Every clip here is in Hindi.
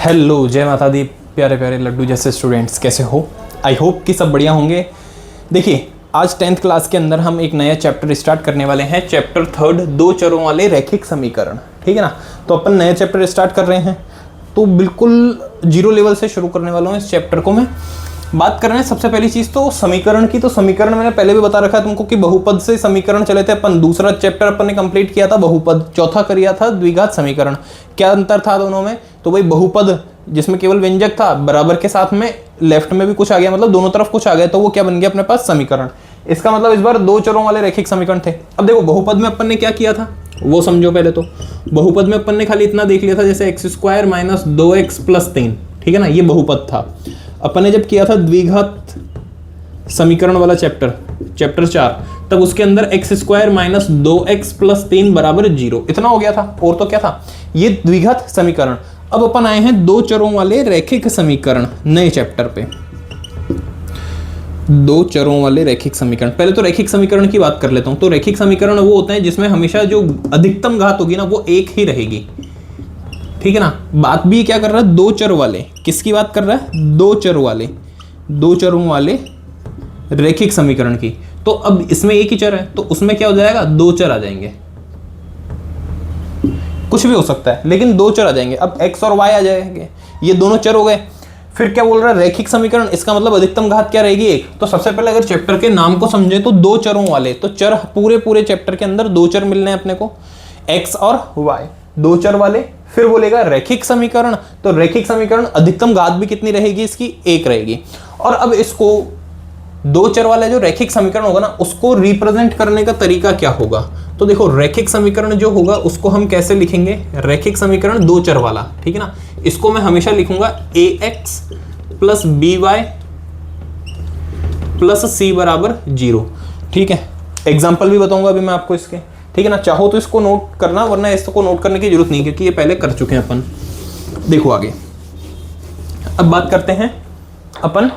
हेलो, जय माता दी प्यारे प्यारे लड्डू जैसे स्टूडेंट्स, कैसे हो? आई होप कि सब बढ़िया होंगे। देखिए, आज 10th क्लास के अंदर हम एक नया चैप्टर स्टार्ट करने वाले हैं, चैप्टर 3 दो चरों वाले रैखिक समीकरण। ठीक है ना? तो अपन नया चैप्टर स्टार्ट कर रहे हैं, तो बिल्कुल जीरो लेवल से शुरू करने वाला हूँ इस चैप्टर को मैं। बात कर रहे हैं सबसे पहली चीज़ तो समीकरण की। तो समीकरण मैंने पहले भी बता रखा है तुमको कि बहुपद से समीकरण चले थे अपन। दूसरा चैप्टर अपन ने कंप्लीट किया था बहुपद, चौथा किया था द्विघात समीकरण। क्या अंतर था दोनों में? तो भाई बहुपद जिसमें केवल व्यंजक था, बराबर के साथ में लेफ्ट में भी कुछ आ गया, मतलब दोनों तरफ कुछ आ गया, तो वो क्या बन गया अपने पास? समीकरण। इसका मतलब इस बार दो चरों वाले रैखिक समीकरण थे। अब देखो बहुपद में अपन ने क्या किया था वो समझो पहले। तो बहुपद में अपन ने खाली इतना देख लिया था, जैसे x² - 2x + 3। ठीक है ना? ये बहुपद था। अपन ने जब किया था द्विघात समीकरण वाला चैप्टर 4, तब उसके अंदर x² - 2x + 3 = 0 इतना हो गया था। और तो क्या था? ये द्विघात समीकरण। अब अपन आए हैं दो चरों वाले रैखिक समीकरण नए चैप्टर पे। दो चरों वाले रैखिक समीकरण। पहले तो रैखिक समीकरण की बात कर लेता हूं। तो रैखिक समीकरण वो होते हैं जिसमें हमेशा जो अधिकतम घात होगी ना वो एक ही रहेगी। ठीक है ना? बात भी क्या कर रहा है? दो चर वाले। किसकी बात कर रहा है? दो चरों वाले रैखिक समीकरण की। तो अब इसमें एक ही चर है, तो उसमें क्या हो जाएगा? दो चर आ जाएंगे। कुछ भी हो सकता है, लेकिन दो चर आ जाएंगे। अब x और y आ जाएंगे, ये दोनों चर हो गए। फिर क्या बोल रहा है? रैखिक समीकरण। इसका मतलब अधिकतम घात क्या रहेगी? एक। तो सबसे पहले अगर चैप्टर के नाम को समझे तो दो चरों वाले, तो चर पूरे चैप्टर के अंदर दो चर मिलने हैं अपने को, x और y, दो चर वाले। फिर बोलेगा रैखिक समीकरण। तो रैखिक समीकरण अधिकतम घात भी कितनी रहेगी? इसकी एक रहेगी। और अब इसको दो चर वाला जो रैखिक समीकरण होगा ना, उसको रिप्रेजेंट करने का तरीका क्या होगा? तो देखो, रैखिक समीकरण जो होगा उसको हम कैसे लिखेंगे? रैखिक समीकरण दो चर वाला, ठीक है ना, इसको मैं हमेशा लिखूंगा ax + by + c = 0। ठीक है? एग्जाम्पल भी बताऊंगा अभी मैं आपको इसके। ठीक है ना? चाहो तो इसको नोट करना, वरना इसको नोट करने की जरूरत नहीं, क्योंकि ये पहले कर चुके हैं अपन। देखो आगे, अब बात करते हैं अपन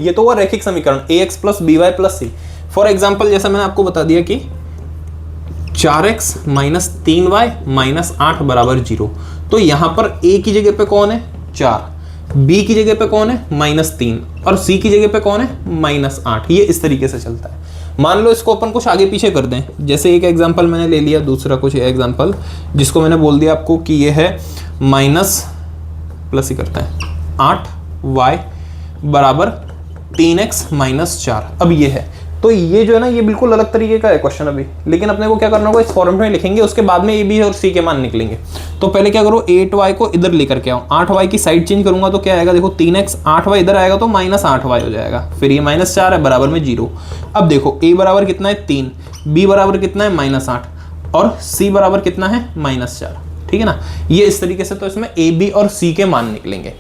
ये तो हुआ रैखिक समीकरण ax + by + c। For example, जैसा मैंने आपको बता दिया कि 4x - 3y - 8 = 0। तो यहां पर a की जगह पे कौन है? 4, b की जगह पे कौन है? -3, और c की जगह पे कौन है? -8। ये इस तरीके से चलता है। मान लो इसको अपन कुछ आगे पीछे कर दें। जैसे एक एग्जाम्पल मैंने ले लिया, दूसरा कुछ एग्जाम्पल जिसको मैंने बोल दिया आपको कि ये है प्लस ही करता है 8y = 3x - 4। अब ये है, तो ये जो है ना, ये बिल्कुल अलग तरीके का है क्वेश्चन अभी, लेकिन अपने को क्या करना होगा? इस फॉर्मेट में लिखेंगे, उसके बाद में ए बी और सी के मान निकलेंगे। तो पहले क्या करो? 8y को इधर लेकर के आओ, 8y की साइड चेंज करूंगा तो क्या आएगा? देखो 3x, 8y इधर आएगा तो -8y हो जाएगा। फिर ये -4 है, बराबर में 0। अब देखो a बराबर कितना है? 3, b बराबर कितना है? -8, और c बराबर कितना है? -4। ठीक है ना? ये इस तरीके से तो इसमें a b और c के मान निकलेंगे।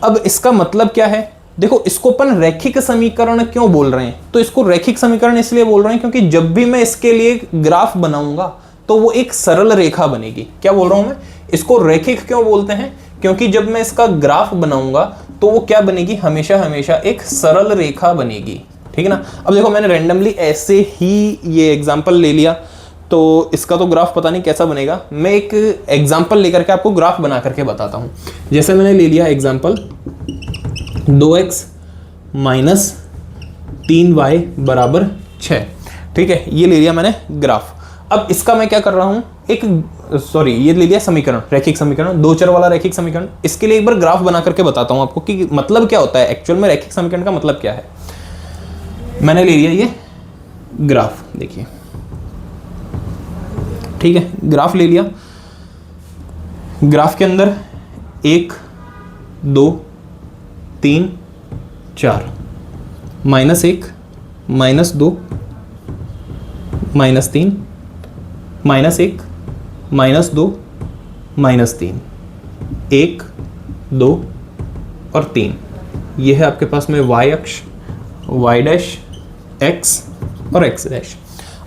अब इसका मतलब क्या है? देखो, इसको अपन रैखिक समीकरण क्यों बोल रहे हैं? तो इसको रैखिक समीकरण इसलिए बोल रहे हैं क्योंकि जब भी मैं इसके लिए ग्राफ बनाऊंगा तो वो एक सरल रेखा बनेगी। क्या बोल रहा हूं मैं? इसको रैखिक क्यों बोलते हैं? क्योंकि जब मैं इसका ग्राफ बनाऊंगा तो वो क्या बनेगी? हमेशा एक सरल रेखा बनेगी। ठीक है ना? अब देखो, मैंने रैंडमली ऐसे ही ये एग्जाम्पल ले लिया, तो इसका तो ग्राफ पता नहीं कैसा बनेगा। मैं एक एग्जाम्पल लेकर के आपको ग्राफ बना करके बताता हूं। जैसे मैंने ले लिया एग्जाम्पल 2x - 3y = 6। ठीक है? ये ले लिया मैंने ग्राफ। अब इसका मैं क्या कर रहा हूं? ये ले लिया समीकरण, रैखिक समीकरण, दो चर वाला रैखिक समीकरण। इसके लिए एक बार ग्राफ बना करके बताता हूं आपको कि मतलब क्या होता है एक्चुअल में, रैखिक समीकरण का मतलब क्या है। मैंने ले लिया ये ग्राफ, देखिए। ठीक है? ग्राफ ले लिया। ग्राफ के अंदर 1 2 3 4, -1 -2 -3 -1 -2 -3, 1 2 और 3। ये है आपके पास में y अक्ष, y', x और x'।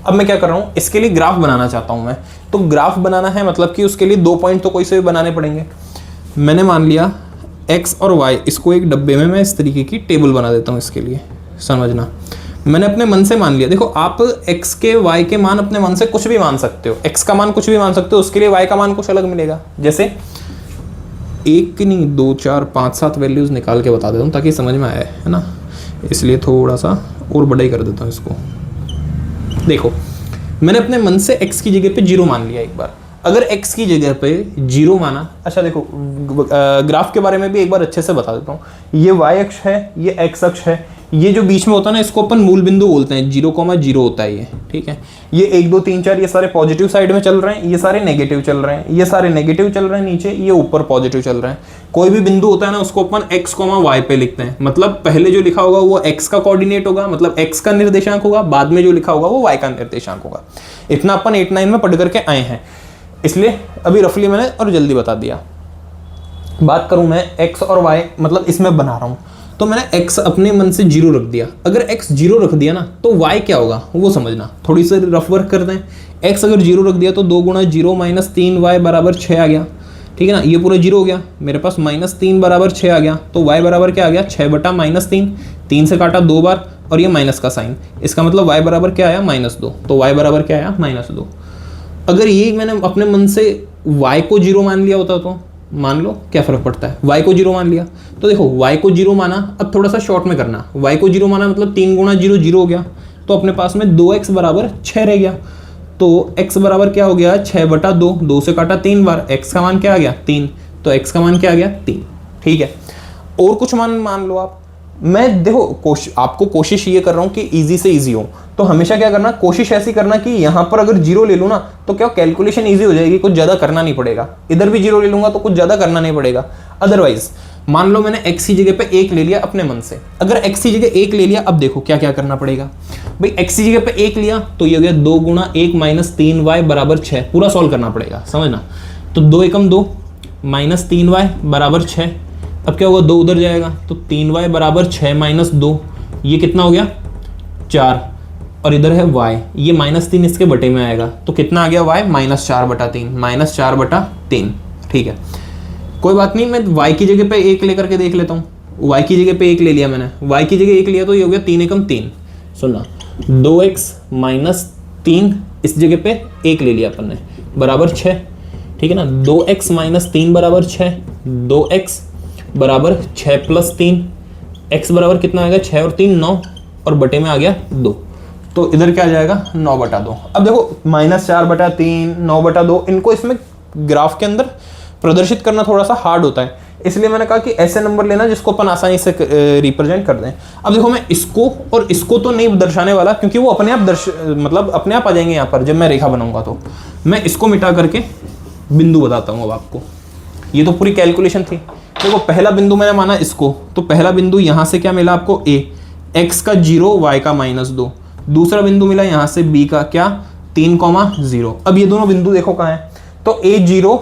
अब मैं क्या कर रहा हूं? इसके लिए ग्राफ बनाना चाहता हूं मैं। तो ग्राफ बनाना है मतलब कि उसके लिए 2 पॉइंट तो कोई से भी बनाने पड़ेंगे। मैंने मान लिया x और y, इसको एक डब्बे में मैं इस तरीके की टेबल बना देता हूँ। इसके लिए समझना, मैंने अपने मन से मान लिया। देखो, आप x के y के मान अपने मन से कुछ भी मान सकते हो। x का मान कुछ भी मान सकते हो, उसके लिए y का मान कुछ अलग मिलेगा। जैसे एक की नहीं 2 4 5 7 वैल्यूज़ निकाल के बता देता हूँ ताकि समझ में आए, है ना, इसलिए थोड़ा सा और बड़ा ही कर देता हूँ इसको। देखो मैंने अपने मन से x की जगह पे 0 मान लिया एक बार। अगर x की जगह पे 0 माना, अच्छा देखो ग्राफ के बारे में भी एक बार अच्छे से बता देता हूँ। ये y अक्ष है, ये x अक्ष है, ये जो बीच में होता है ना इसको अपन मूल बिंदु बोलते हैं, 0,0 होता है ये, ठीक है। ये 1 2 3 4 ये सारे पॉजिटिव साइड में चल रहे हैं, ये सारे नेगेटिव चल रहे हैं, ये सारे नेगेटिव चल रहे हैं नीचे, ये ऊपर पॉजिटिव चल रहे हैं। कोई भी बिंदु होता है ना उसको अपन x, y पे लिखते हैं, मतलब पहले जो लिखा होगा वो x का कोऑर्डिनेट होगा, मतलब x का निर्देशांक होगा, बाद में जो लिखा होगा वो y का निर्देशांक होगा। इतना अपन 8 9 में पढ़ करके आए हैं, इसलिए अभी रफली मैंने और जल्दी बता दिया। बात करूं मैं x और y, मतलब इसमें बना रहा हूं, तो मैंने x अपने मन से 0 रख दिया। अगर x 0 रख दिया ना तो y क्या होगा वो समझना, थोड़ी सी रफ वर्क करते हैं। x अगर 0 रख दिया तो 2 गुणा 0 माइनस 3y बराबर 6 आ गया, ठीक है ना। ये पूरा 0 हो गया, मेरे पास माइनस 3 बराबर 6 आ गया, तो y बराबर क्या आ गया 6 बटा माइनस 3, 3 से काटा 2 बार और ये माइनस का साइन, इसका मतलब y बराबर क्या आया -2, तो y बराबर क्या आया -2। अगर ये मैंने अपने मन से y को 0 मान लिया होता तो मान लो क्या फ़र्क पड़ता है, y को 0 मान लिया तो देखो y को 0 माना, अब थोड़ा सा शॉर्ट में करना, y को 0 माना मतलब 3 गुणा 0 0 हो गया, तो अपने पास में 2x बराबर 6 रह गया, तो x बराबर क्या हो गया 6 बटा 2, 2 से काटा 3 बार, x का मान क्या आ गया 3, तो x का मान क्या आ गया 3, ठीक है। और कुछ मान लो आप, मैं देखो आपको कोशिश ये कर रहा हूँ कि इजी से इजी हो, तो हमेशा क्या करना, कोशिश ऐसी करना कि यहाँ पर अगर 0 ले लूँ ना तो क्या कैलकुलेशन इजी हो जाएगी, कुछ ज़्यादा करना नहीं पड़ेगा। इधर भी 0 ले लूँगा तो कुछ ज़्यादा करना नहीं पड़ेगा। अदरवाइज मान लो मैंने x की जगह पे 1 ले लिया अपने मन से, अगर x की जगह 1 ले लिया, अब देखो क्या क्या करना पड़ेगा भाई। x की जगह पे 1 लिया तो ये हो गया 2 गुणा 1 माइनस 3y बराबर 6, पूरा सॉल्व करना पड़ेगा, समझना। तो 2 एकम 2 माइनस 3y बराबर 6, अब क्या होगा 2 उधर जाएगा तो 3y बराबर 6 माइनस 2, ये कितना हो गया 4, और इधर है y, ये -3 इसके बटे में आएगा, तो कितना आ गया y -4 बटा 3, -4 बटा 3, ठीक है। कोई बात नहीं, मैं y की जगह पे 1 लेकर के देख लेता हूँ। y की जगह पे 1 ले लिया मैंने, y की जगह 1 लिया तो ये हो गया 3 एकम 3, सुनना 2x माइनस 3 इस जगह पे 1 ले लिया अपन ने बराबर 6, ठीक है ना। 2x माइनस 3 बराबर 6, 2x बराबर 6 प्लस 3, x बराबर कितना आएगा 6 और 3 9, और बटे में आ गया 2, तो इधर क्या आ जाएगा 9 बटा 2। अब देखो -4 बटा 3 9 बटा 2, इनको इसमें ग्राफ के अंदर प्रदर्शित करना थोड़ा सा हार्ड होता है, इसलिए मैंने कहा कि ऐसे नंबर लेना जिसको अपन आसानी से रिप्रेजेंट कर दें। अब देखो मैं इसको और इसको तो नहीं दर्शाने वाला, क्योंकि वो अपने आप मतलब अपने आप आ जाएंगे यहाँ पर जब मैं रेखा बनाऊंगा, तो मैं इसको मिटा करके बिंदु बताता हूँ अब आपको। ये तो पूरी कैलकुलेशन थी। देखो पहला बिंदु मैंने माना इसको, तो पहला बिंदु यहाँ से क्या मिला आपको a, x का 0 y का -2, दूसरा बिंदु मिला यहाँ से b का क्या 3,0। अब ये दोनों बिंदु देखो कहाँ है, तो a 0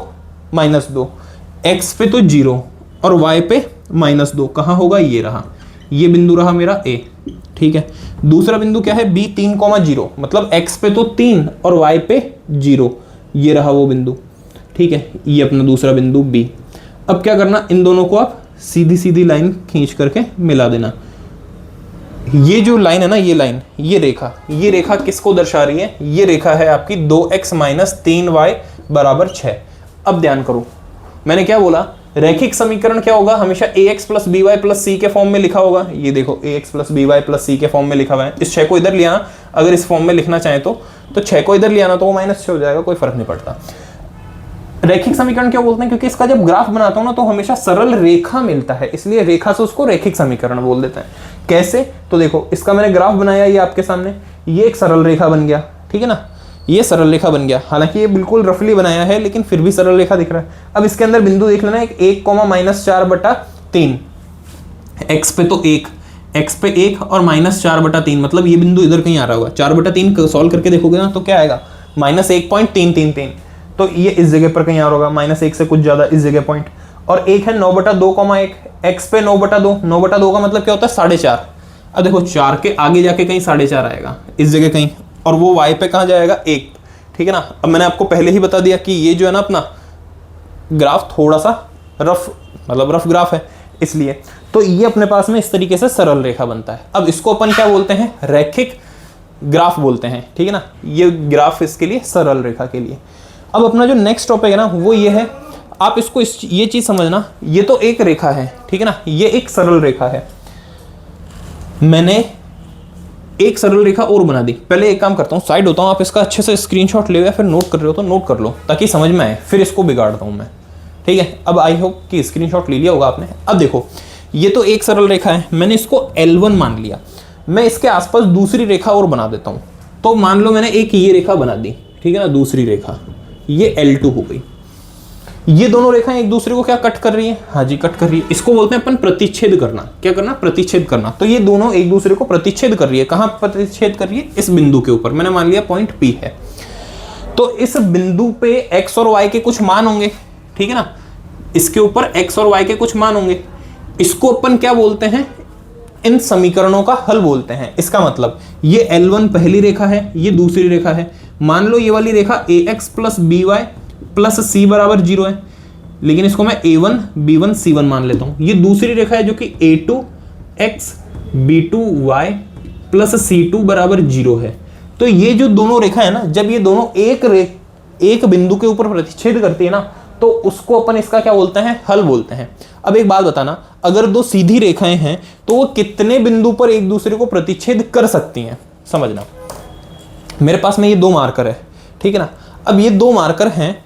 -2, x पे तो 0 और y पे -2, कहाँ होगा ये रहा, ये बिंदु रहा मेरा a, ठीक है। दूसरा बिंदु क्या है b 3,0, मतलब x पे तो 3 और y पे 0, ये रहा वो बिंदु, ठीक है। ये अपना दूसरा बिंदु b। अब क्या करना, इन दोनों को आप सीधी सीधी लाइन खींच करके मिला देना। ये जो लाइन है ना, ये लाइन, ये रेखा किसको दर्शा रही है, ये रेखा है आपकी 2x माइनस 3y बराबर 6। अब ध्यान करो मैंने क्या बोला, रैखिक समीकरण क्या होगा, हमेशा ax plus by plus c के फॉर्म में लिखा होगा। ये देखो ax plus by plus c के फॉर्म में लिखा हुआ है। इस 6 को इधर ले आना, अगर इस फॉर्म में लिखना चाहे तो 6 को इधर ले आना तो वो -6 हो जाएगा, कोई फर्क नहीं पड़ता। रैखिक समीकरण क्यों बोलते हैं, क्योंकि इसका जब ग्राफ बनाता हूं ना तो हमेशा सरल रेखा मिलता है, इसलिए रेखा से उसको रैखिक समीकरण बोल देते हैं। कैसे, तो देखो इसका मैंने ग्राफ बनाया, ये आपके सामने, ये एक सरल रेखा बन गया, ठीक है ना, ये सरल रेखा बन गया। हालांकि ये बिल्कुल रफली बनाया है लेकिन फिर भी सरल रेखा दिख रहा है। अब इसके अंदर बिंदु देख लेना, एक 1,-4 बटा 3, x पे तो 1, x पे 1 और -4 बटा 3, मतलब ये बिंदु इधर कहीं आ रहा होगा। 4 बटा 3 सॉल्व करके देखोगे ना तो क्या आएगा -1.333, तो ये इस जगह पर कहीं आ रहा होगा, -1 से कुछ ज्यादा इस जगह पॉइंट। और एक है 9/2,1, x पे 9/2, 9/2 का मतलब क्या होता है 4.5। अब देखो 4 के आगे जाके कहीं 4.5 आएगा इस जगह कहीं, और वो y पे कहाँ जाएगा 1, ठीक है ना। अब मैंने आपको पहले ही बता दिया कि ये जो है ना अपना ग्राफ थोड़ा सा रफ ग्राफ है, इसलिए तो ये अपने पास में इस तरीके से सरल रेखा बनता है। अब इसको अपन क्या बोलते हैं, रैखिक ग्राफ बोलते हैं, ठीक है ना। ये ग्राफ इसके लिए सरल रेखा के लिए। अब अपना जो नेक्स्ट टॉपिक है ना वो ये है आप इसको ये चीज समझना, ये तो एक रेखा है, ठीक है ना, ये एक सरल रेखा है। मैंने एक सरल रेखा और बना दी। पहले एक काम करता हूँ, साइड होता हूँ, आप इसका अच्छे से स्क्रीनशॉट ले या फिर नोट कर रहे हो तो नोट कर लो ताकि समझ में आए, फिर इसको बिगाड़ता हूँ मैं, ठीक है। अब आई होप कि स्क्रीनशॉट ले लिया होगा आपने। अब देखो, ये तो एक सरल रेखा है, मैंने इसको L1 मान लिया। मैं इसके आसपास दूसरी रेखा और बना देता हूँ। तो मान लो मैंने एक ये रेखा बना दी, ठीक है ना, दूसरी रेखा, ये L2 हो गई। ये दोनों रेखाएं एक दूसरे को क्या कट कर रही है? हाँ जी, कट कर रही है। इसको बोलते हैं अपन प्रतिच्छेद करना। क्या करना? प्रतिच्छेद करना। तो ये दोनों एक दूसरे को प्रतिच्छेद कर रही है। कहां प्रतिच्छेद कर रही है? इस बिंदु के ऊपर। मैंने मान लिया पॉइंट P है। तो इस बिंदु पे x और y के कुछ मान होंगे, ठीक है ना, इसके ऊपर x और y के कुछ मान होंगे। इसको अपन क्या बोलते हैं? इन समीकरणों का हल बोलते हैं। इसका मतलब ये L1 पहली रेखा है, ये दूसरी रेखा है। मान लो ये वाली रेखा ax plus by plus c बराबर 0 है, लेकिन इसको मैं a1 b1 c1 मान लेता हूं। ये दूसरी रेखा है जो कि a2x b2y प्लस c2 बराबर 0 है। तो ये जो दोनों रेखा है ना, जब ये दोनों एक बिंदु के ऊपर प्रतिच्छेद करती है ना, तो उसको अपन इसका क्या बोलते हैं? हल बोलते हैं। अब एक बात बताना, अगर दो सीधी रेखाएं हैं तो वो कितने बिंदु पर एक दूसरे को प्रतिच्छेद कर सकती हैं? समझना, मेरे पास में ये दो मार्कर है, ठीक है ना। अब ये दो मार्कर हैं,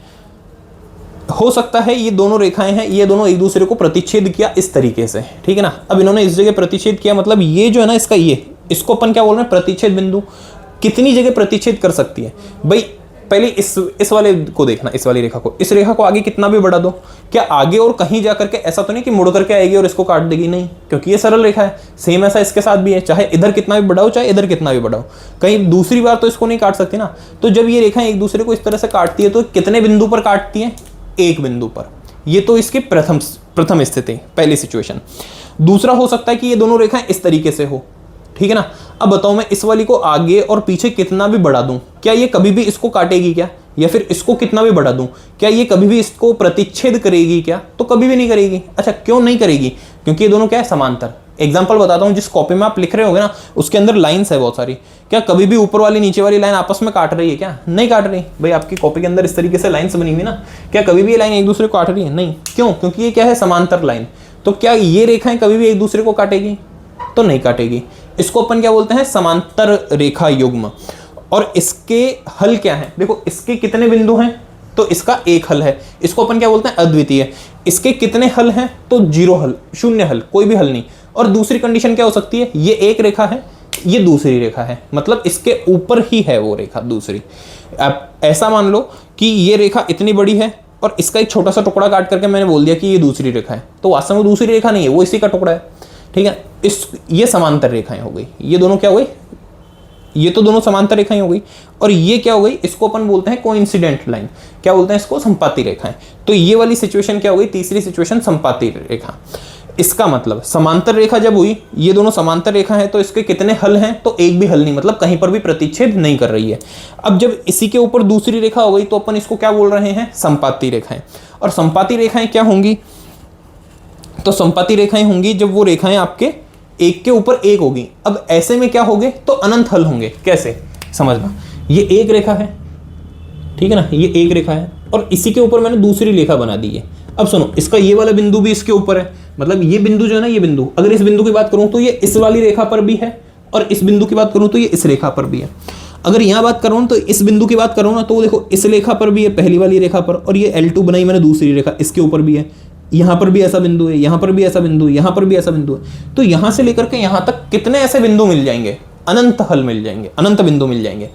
हो सकता है ये दोनों रेखाएं हैं, ये दोनों एक दूसरे को प्रतिच्छेद किया इस तरीके से, ठीक है ना। अब इन्होंने इस जगह प्रतिच्छेद किया, मतलब ये जो है ना इसका, ये इसको अपन क्या बोल रहे हैं? प्रतिच्छेद बिंदु। कितनी जगह प्रतिच्छेद कर सकती है भाई? पहले इस वाले को देखना, इस वाली रेखा को, इस रेखा को आगे कितना भी बढ़ा दो, क्या आगे और कहीं जाकर के ऐसा तो नहीं कि मुड़ करके आएगी और इसको काट देगी? नहीं, क्योंकि ये सरल रेखा है। सेम ऐसा इसके साथ भी है, चाहे इधर कितना भी बढ़ाओ चाहे इधर कितना भी बढ़ाओ, कहीं दूसरी बार तो इसको नहीं काट सकती ना। तो जब ये रेखाएं एक दूसरे को इस तरह से काटती है तो कितने बिंदु पर काटती है? एक बिंदु पर। ये तो इसकी प्रथम स्थिति, पहली सिचुएशन। दूसरा हो सकता है कि ये दोनों रेखाएं इस तरीके से हो, ठीक है ना। अब बताओ, मैं इस वाली को आगे और पीछे कितना भी बढ़ा दूं, क्या ये कभी भी इसको काटेगी क्या? या फिर इसको कितना भी बढ़ा दूं, क्या ये कभी भी इसको प्रतिच्छेद करेगी क्या? तो कभी भी नहीं करेगी। अच्छा, क्यों नहीं करेगी? क्योंकि ये दोनों क्या है? समांतर। एग्जाम्पल बताता हूं, जिस कॉपी में आप लिख रहे होगे ना, उसके अंदर लाइन्स है बहुत सारी। क्या कभी भी ऊपर वाली नीचे वाली लाइन आपस में काट रही है क्या? नहीं काट रही भाई। आपकी कॉपी के अंदर इस तरीके से लाइन्स बनी हुई ना, क्या कभी भी ये लाइन एक दूसरे को काट रही है? नहीं। क्यों? क्योंकि ये क्या है? समांतर लाइन। तो क्या ये रेखाएं कभी भी एक दूसरे को काटेगी? तो नहीं काटेगी। इसको अपन क्या बोलते हैं? समांतर रेखा युग्म। और इसके हल क्या है? देखो, इसके कितने बिंदु हैं? तो इसका एक हल है। इसको अपन क्या बोलते हैं? अद्वितीय। इसके कितने हल हैं? तो 0 हल, शून्य हल, कोई भी हल नहीं। और दूसरी कंडीशन क्या हो सकती है? ये एक रेखा है, ये दूसरी रेखा है, मतलब इसके ऊपर ही है वो रेखा दूसरी। अब ऐसा मान लो कि ये रेखा इतनी बड़ी है और इसका एक छोटा सा टुकड़ा काट करके मैंने बोल दिया कि ये दूसरी रेखा है, तो वास्तव में दूसरी रेखा नहीं है, वो इसी का टुकड़ा है, ठीक है। ये समांतर रेखाएं हो गई। ये दोनों क्या हो गई? ये तो दोनों समांतर रेखाएं हो गई। और ये क्या हो गई? इसको अपन बोलते हैं कोइंसिडेंट लाइन। क्या बोलते हैं इसको? संपाती रेखाएं। तो ये वाली सिचुएशन क्या हो गई? तीसरी सिचुएशन संपाती रेखा। इसका मतलब समांतर रेखा जब हुई, ये दोनों समांतर रेखा है, तो इसके कितने हल हैं? तो एक भी हल नहीं, मतलब कहीं पर भी प्रतिच्छेद नहीं कर रही है। अब जब इसी के ऊपर दूसरी रेखा हो गई तो अपन इसको क्या बोल रहे हैं? संपाती रेखाएं। और संपाती रेखाएं क्या होंगी? तो संपाती रेखाएं होंगी जब वो रेखाएं आपके एक के ऊपर एक होगी। अब ऐसे में क्या होंगे? तो अनंत हल होंगे। कैसे? समझना, ये एक रेखा है, ठीक है ना, ये एक रेखा है और इसी के ऊपर मैंने दूसरी रेखा बना दी है। अब सुनो, इसका ये वाला बिंदु भी इसके ऊपर है, मतलब ये बिंदु जो है ना, ये बिंदु, अगर इस बिंदु की बात करूं तो ये इस वाली रेखा पर भी है और इस बिंदु की बात करूं तो ये इस रेखा पर भी है। अगर यहां बात करूं तो इस बिंदु की बात करूं ना, तो देखो इस रेखा पर भी है, पहली वाली रेखा पर, और ये L2 बनाई मैंने दूसरी रेखा, इसके ऊपर भी है। यहां पर भी ऐसा बिंदु है, यहां पर भी ऐसा बिंदु है, यहां पर भी ऐसा बिंदु है। तो यहां से लेकर के यहां तक कितने ऐसे बिंदु मिल जाएंगे? अनंत हल मिल जाएंगे, अनंत बिंदु मिल जाएंगे।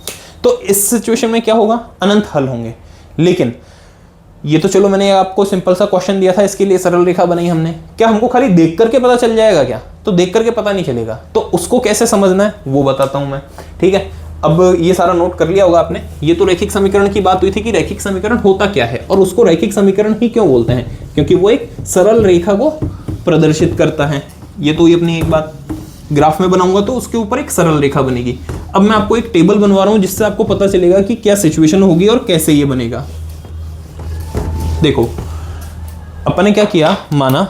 तो इस सिचुएशन में क्या होगा? अनंत हल होंगे। लेकिन ये तो चलो मैंने आपको सिंपल सा क्वेश्चन दिया था, इसके लिए सरल रेखा बनाई हमने। क्या हमको खाली देख करके पता चल जाएगा क्या? तो देख करके पता नहीं चलेगा। तो उसको कैसे समझना है वो बताता हूं मैं, ठीक है। अब ये सारा नोट कर लिया होगा आपने। ये तो रैखिक समीकरण की बात हुई थी कि रैखिक समीकरण होता क्या है और उसको रैखिक समीकरण ही क्यों बोलते हैं, क्योंकि वो एक सरल रेखा को प्रदर्शित करता है। ये तो ये अपनी एक बात, ग्राफ में बनाऊंगा तो उसके ऊपर एक सरल रेखा बनेगी। अब मैं आपको एक टेबल बनवा रहा हूं जिससे आपको पता चलेगा कि क्या सिचुएशन होगी और कैसे ये बनेगा। देखो, अपन ने क्या किया, माना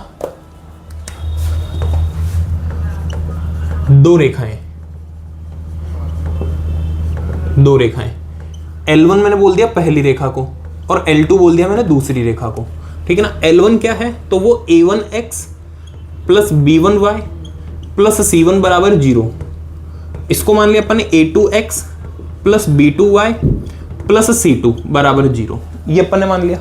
दो रेखाएं L1 मैंने बोल दिया पहली रेखा को और L2 बोल दिया मैंने दूसरी रेखा को, ठीक है ना। L1 क्या है, तो वो A1x plus B1y plus C1 बराबर 0, इसको मान लिया अपन ने A2x plus B2y plus C2 बराबर 0, ये अपन ने मान लिया,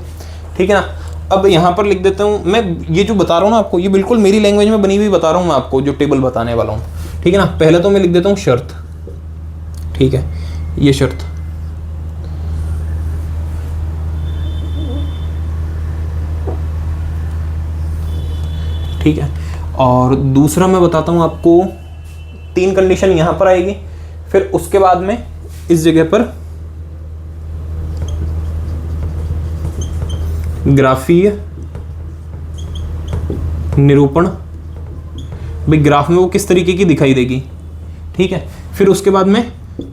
ठीक है ना। अब यहाँ पर लिख देता हूँ मैं, ये जो बता रहा हूँ ना आपको, ये बिल्कुल मेरी लैंग्वेज में बनी हुई बता रहा हूँ मैं आपको, जो टेबल बताने वाला हूँ, ठीक है ना। पहले तो मैं लिख देता हूँ शर्त, ठीक है, ये शर्त, ठीक है। और दूसरा मैं बताता हूँ आपको, 3 कंडीशन यहाँ पर आएगी, फिर उसके बाद में इस जगह पर ग्राफीय निरूपण, भाई ग्राफ में वो किस तरीके की दिखाई देगी, ठीक है। फिर उसके बाद में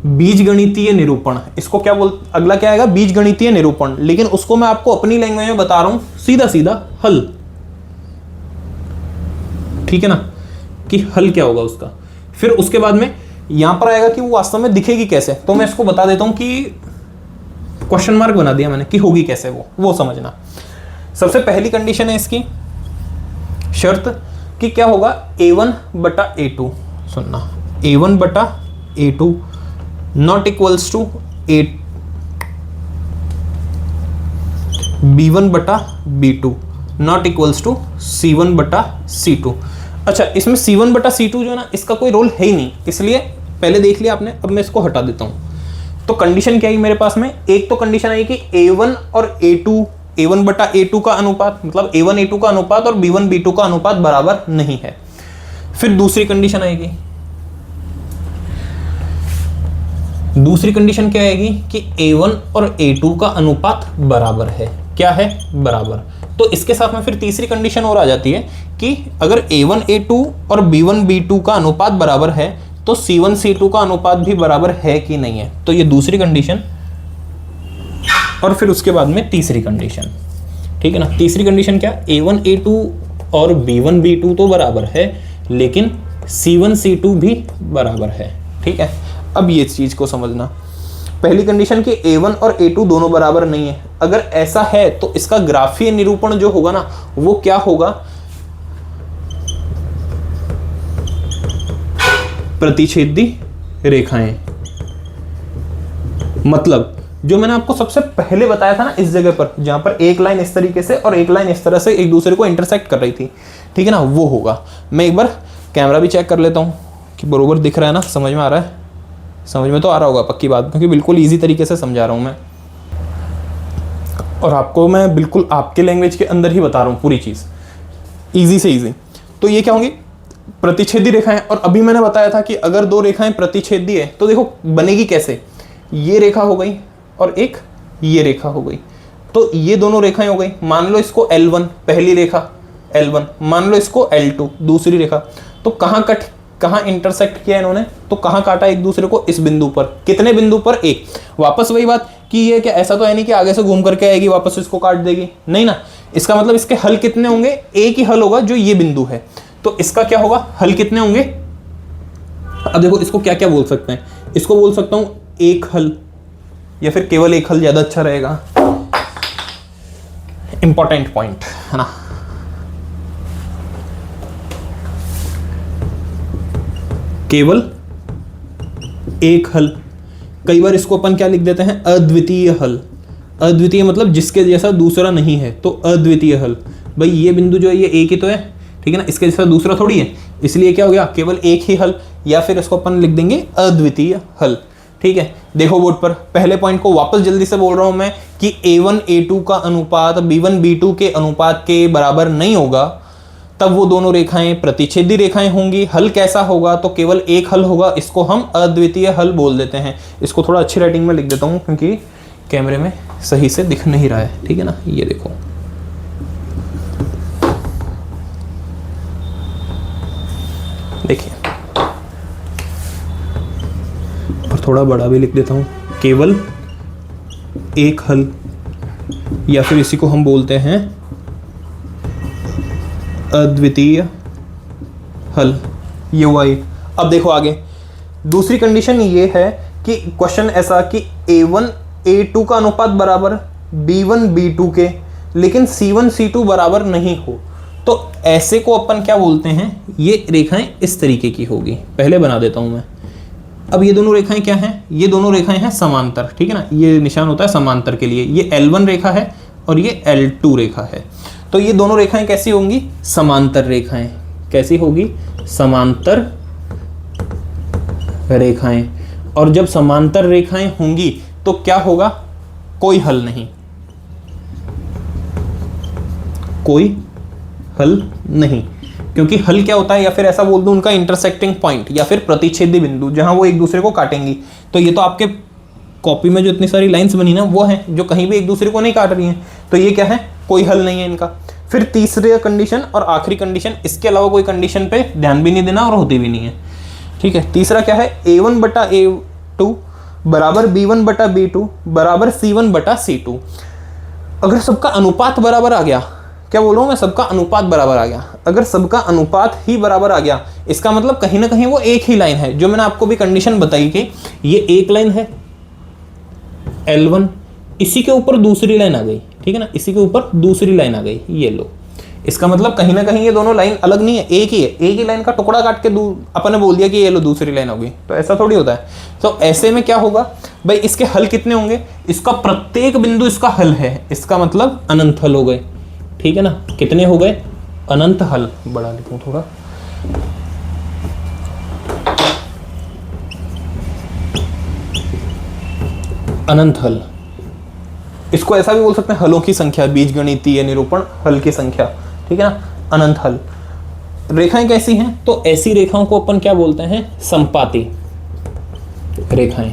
बीजगणितीय निरूपण, इसको क्या अगला क्या आएगा, बीजगणितीय निरूपण, लेकिन उसको मैं आपको अपनी लैंग्वेज में बता रहा हूं, सीधा सीधा हल, ठीक है ना, कि हल क्या होगा उसका। फिर उसके बाद में यहां पर आएगा कि वो वास्तव में दिखेगी कैसे, तो मैं इसको बता देता हूं कि क्वेश्चन मार्क बना दिया मैंने कि होगी कैसे वो समझना। सबसे पहली कंडीशन है इसकी शर्त कि क्या होगा, A1 बटा A2, सुनना, A1 बटा A2 not equals to B1 बटा B2 not equals to C1 बटा C2। अच्छा, इसमें C1 बटा C2 जो है ना, इसका कोई रोल है ही नहीं, इसलिए पहले देख लिया आपने, अब मैं इसको हटा देता हूं। तो कंडीशन क्या आई मेरे पास में, एक तो कंडीशन आई कि A1 और A2, A1 बटा A2 का अनुपात, मतलब A1 A2 का अनुपात और B1 B2 का अनुपात बराबर नहीं है। फिर दूसरी कंडीशन आएगी, दूसरी कंडीशन क्या आएगी कि A1 और A2 का अनुपात बराबर है, क्या है, बराबर। तो इसके साथ में फिर तीसरी कंडीशन और आ जाती है कि अगर A1 A2 और B1 B2 का अनुपात बराबर है तो C1 C2 का अनुपात भी बराबर है कि नहीं है, तो ये दूसरी कंडीशन। और फिर उसके बाद में तीसरी कंडीशन, ठीक है ना। तीसरी कंडीशन क्या, A1 A2 और B1 B2 तो बराबर है, लेकिन C1 C2 भी बराबर है, ठीक है। अब ये चीज को समझना, पहली कंडीशन कि A1 और A2 दोनों बराबर नहीं है, अगर ऐसा है तो इसका ग्राफीय निरूपण जो होगा ना, वो क्या होगा, प्रतिच्छेदी रेखाएं। मतलब जो मैंने आपको सबसे पहले बताया था ना, इस जगह पर जहां पर एक लाइन इस तरीके से और एक लाइन इस तरह से एक दूसरे को इंटरसेक्ट कर रही थी, ठीक है ना, वो होगा। मैं एक बार कैमरा भी चेक कर लेता हूं कि बरोबर दिख रहा है ना, समझ में आ रहा है, समझ में तो आ रहा होगा पक्की बात, क्योंकि बिल्कुल ईजी तरीके से समझा रहा हूं मैं, और आपको मैं बिल्कुल आपके लैंग्वेज के अंदर ही बता रहा हूं पूरी चीज, ईजी से ईजी। तो ये क्या होंगी, प्रतिच्छेदी रेखाएं। और अभी मैंने बताया था कि अगर दो रेखाएं प्रतिच्छेदी है तो देखो बनेगी कैसे, ये रेखा हो गई और एक ये रेखा हो गई, तो ये दोनों रेखाएं हो गई। मान लो इसको L1 पहली रेखा L1, मान लो इसको L2 दूसरी रेखा, तो कहाँ इंटरसेक्ट किया इन्होंने, तो कहाँ काटा एक दूसरे को, इस बिंदु पर। कितने बिंदु पर, एक। वापस वही बात कि ये क्या ऐसा तो है नहीं कि आगे से घूम करके आएगी वापस इसको काट देगी, नहीं ना। इसका मतलब इसके हल कितने होंगे, एक ही हल होगा जो ये बिंदु है, तो इसका क्या होगा, हल कितने होंगे। अब देखो इसको क्या क्या बोल सकते हैं, इसको बोल सकता हूं एक हल, या फिर केवल एक हल ज्यादा अच्छा रहेगा, इंपॉर्टेंट पॉइंट है ना। केवल एक हल, कई बार इसको अपन क्या लिख देते हैं, अद्वितीय हल। अद्वितीय मतलब जिसके जैसा दूसरा नहीं है, तो अद्वितीय हल। भाई ये बिंदु जो है ये एक ही तो है, ठीक है ना, इसके जैसा दूसरा थोड़ी है, इसलिए क्या हो गया, केवल एक ही हल, या फिर इसको अपन लिख देंगे अद्वितीय हल, ठीक है। देखो बोर्ड पर, पहले पॉइंट को वापस जल्दी से बोल रहा हूं मैं कि A1 A2 का अनुपात B1 B2 के अनुपात के बराबर नहीं होगा, तब वो दोनों रेखाएं प्रतिच्छेदी रेखाएं होंगी। हल कैसा होगा, तो केवल एक हल होगा, इसको हम अद्वितीय हल बोल देते हैं। इसको थोड़ा अच्छी राइटिंग में लिख देता हूं क्योंकि कैमरे में सही से दिख नहीं रहा है, ठीक है ना। ये देखो, देखिए, और थोड़ा बड़ा भी लिख देता हूं, केवल एक हल, या फिर इसी को हम बोलते हैं अद्वितीय हल, ये हुआ ये। अब देखो आगे, दूसरी कंडीशन ये है कि क्वेश्चन ऐसा कि A1 A2 का अनुपात बराबर B1 B2 के, लेकिन C1 C2 बराबर नहीं हो, तो ऐसे को अपन क्या बोलते हैं, ये रेखाएं इस तरीके की होगी। पहले बना देता हूं मैं। अब ये दोनों रेखाएं क्या हैं, ये दोनों रेखाएं हैं समांतर, ठीक है ना, ये निशान होता है समांतर के लिए। ये L1 रेखा है और ये L2 रेखा है। तो ये दोनों रेखाएं कैसी होंगी, समांतर रेखाएं। कैसी होगी, समांतर रेखाएं। और जब समांतर रेखाएं होंगी तो क्या होगा, कोई हल नहीं, कोई हल नहीं। क्योंकि हल क्या होता है, या फिर ऐसा बोल दूं उनका इंटरसेक्टिंग पॉइंट या फिर प्रतिच्छेदी बिंदु, जहां वो एक दूसरे को काटेंगी। तो ये तो आपके कॉपी में जो इतनी सारी लाइंस बनी ना, वो है जो कहीं भी एक दूसरे को नहीं काट रही हैं। तो ये क्या है, कोई हल नहीं है इनका। फिर तीसरी कंडीशन और आखिरी कंडीशन, इसके अलावा कोई कंडीशन पे ध्यान भी नहीं देना और होती भी नहीं है, ठीक है। तीसरा क्या है, A1 बटा A2 बराबर B1 बटा B2 बराबर C1 बटा C2। अगर सबका अनुपात बराबर आ गया, क्या बोल रहा हूं मैं, सबका अनुपात बराबर आ गया। अगर सबका अनुपात ही बराबर आ गया, इसका मतलब कहीं ना कहीं वो एक ही लाइन है। जो मैंने आपको भी कंडीशन बताई कि ये एक लाइन है L1, इसी के ऊपर दूसरी लाइन आ गई, ठीक है ना, इसी के ऊपर दूसरी लाइन आ गई, ये लो। इसका मतलब कहीं ना कहीं ये दोनों लाइन अलग नहीं है, एक ही है। एक ही लाइन का टुकड़ा काट के अपन ने बोल दिया कि ये लो दूसरी लाइन होगी, तो ऐसा थोड़ी होता है। तो ऐसे में क्या होगा भाई, इसके हल कितने होंगे, इसका प्रत्येक बिंदु इसका हल है, इसका मतलब अनंत हल हो गए, ठीक है ना। कितने हो गए, अनंत हल। बड़ा लिखूं थोड़ा, अनंत हल। इसको ऐसा भी बोल सकते हैं, हलों की संख्या, बीजगणितीय निरूपण हल की संख्या, ठीक है ना, अनंत हल। रेखाएं कैसी हैं, तो ऐसी रेखाओं को अपन क्या बोलते हैं, संपाती रेखाएं।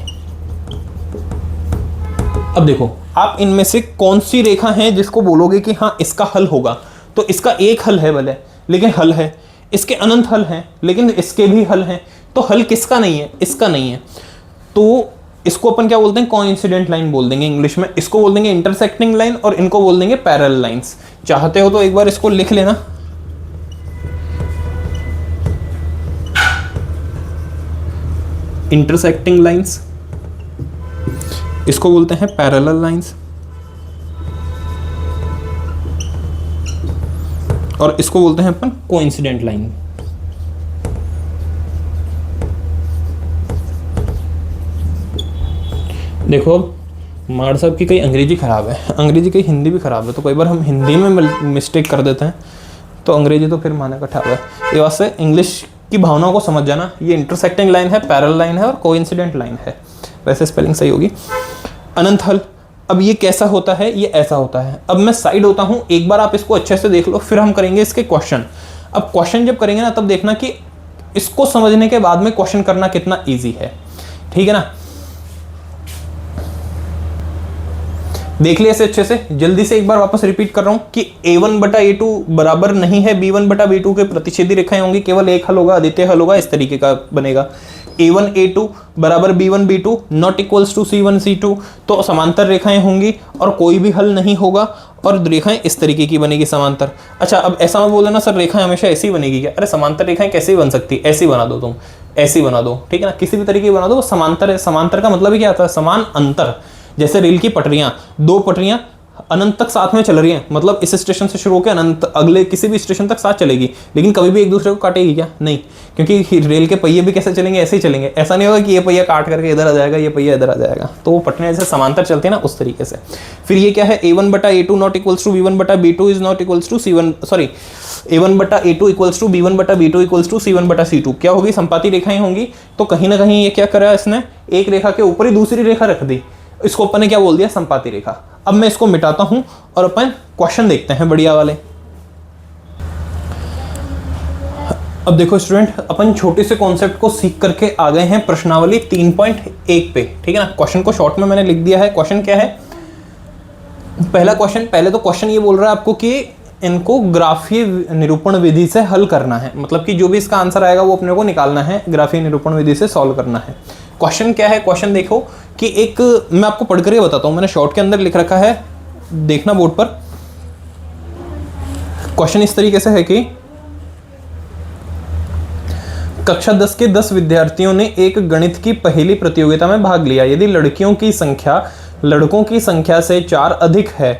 अब देखो, आप इनमें से कौन सी रेखा है जिसको बोलोगे कि हाँ इसका हल होगा, तो इसका एक हल है भले, लेकिन हल है। इसके अनंत हल हैं, लेकिन इसके भी हल हैं। तो हल किसका नहीं है, इसका नहीं है। तो इसको अपन क्या बोलते हैं, कोइंसिडेंट लाइन बोल देंगे इंग्लिश में। इसको बोल देंगे इंटरसेक्टिंग लाइन और इनको बोल देंगे पैरेलल लाइंस। चाहते हो तो एक बार इसको लिख लेना, इंटरसेक्टिंग लाइंस, इसको बोलते हैं पैरेलल लाइंस, और इसको बोलते हैं अपन कोइंसिडेंट लाइन। देखो, मार साहब की कई अंग्रेजी खराब है, अंग्रेजी कई हिंदी भी खराब है, तो कई बार हम हिंदी में मिस्टेक कर देते हैं, तो अंग्रेजी तो फिर माने का ठाव है। ये बात से इंग्लिश की भावनाओं को समझ जाना। ये इंटरसेक्टिंग लाइन है, पैरेलल लाइन है और कोइंसिडेंट लाइन है, वैसे स्पेलिंग सही होगी। अनंत हल, अब ये कैसा होता है, ये ऐसा होता है। अब मैं साइड होता हूं, एक बार आप इसको अच्छे से देख लो, फिर हम करेंगे इसके क्वेश्चन। अब क्वेश्चन जब करेंगे ना, तब देखना कि इसको समझने के बाद में क्वेश्चन करना कितना ईजी है, ठीक है ना। देख लिया इसे अच्छे से, जल्दी से एक बार वापस रिपीट कर रहा हूं कि A1 बटा A2 बराबर नहीं है B1 बटा B2 के प्रतिच्छेदी रेखाएं होंगी, केवल एक हल होगा, अद्वितीय हल होगा, इस तरीके का बनेगा। A1 A2 बराबर B1 B2 not equals to C1 C2, तो समांतर रेखाएं होंगी और कोई भी हल नहीं होगा, और रेखाएं इस तरीके की बनेगी समांतर। अच्छा, अब ऐसा मत बोल देना सर रेखाएं हमेशा ऐसी बनेगी क्या, अरे समांतर रेखाएं कैसे बन सकती, ऐसी बना दो तुम, ऐसी बना दो, ठीक है ना, किसी भी तरीके की बना दो, समांतर है। समांतर का मतलब ही क्या आता है, समान अंतर। जैसे रेल की पटरियां, दो पटरियां अनंत तक साथ में चल रही हैं, मतलब इस स्टेशन से शुरू होकर अनंत अगले किसी भी स्टेशन तक साथ चलेगी, लेकिन कभी भी एक दूसरे को काटेगी क्या, नहीं, क्योंकि रेल के पहिए भी कैसे चलेंगे, ऐसे ही चलेंगे। ऐसा नहीं होगा कि ये पहिया काट करके इधर आ जाएगा, ये पहिया इधर आ जाएगा। तो वो पटरियां जैसे समांतर चलती है ना, उस तरीके से। फिर ये क्या है, A1 बटा A2 not equals to B1 बटा B2 is not equals to C1, sorry, A1 बटा A2 इक्वल्स टू B1 बटा B2 इक्वल्स टू C1 बटा C2। क्या होगी, संपाती रेखाएं होंगी। तो कहीं ना कहीं ये क्या करा इसने, एक रेखा के ऊपर ही दूसरी रेखा रख दी, इसको अपन ने क्या बोल दिया, संपाती रेखा। अब मैं इसको मिटाता हूं और अपन क्वेश्चन देखते हैं बढ़िया वाले। अब देखो स्टूडेंट, अपन छोटे से कॉन्सेप्ट को सीख करके आ गए हैं प्रश्नावली 3.1 पे, ठीक है ना। क्वेश्चन को शॉर्ट में मैंने लिख दिया है। क्वेश्चन क्या है, पहला क्वेश्चन, पहले तो क्वेश्चन ये बोल रहा है आपको कि इनको ग्राफीय निरूपण विधि से हल करना है, मतलब कि जो भी इसका आंसर आएगा वो अपने को निकालना है, ग्राफीय निरूपण विधि से सॉल्व करना है। क्वेश्चन क्या है, क्वेश्चन देखो कि एक, मैं आपको पढ़ कर बताता हूं, मैंने शॉर्ट के अंदर लिख रखा है, देखना बोर्ड पर। क्वेश्चन इस तरीके से है कि कक्षा 10 के 10 विद्यार्थियों ने एक गणित की पहेली प्रतियोगिता में भाग लिया। यदि लड़कियों की संख्या लड़कों की संख्या से 4 अधिक है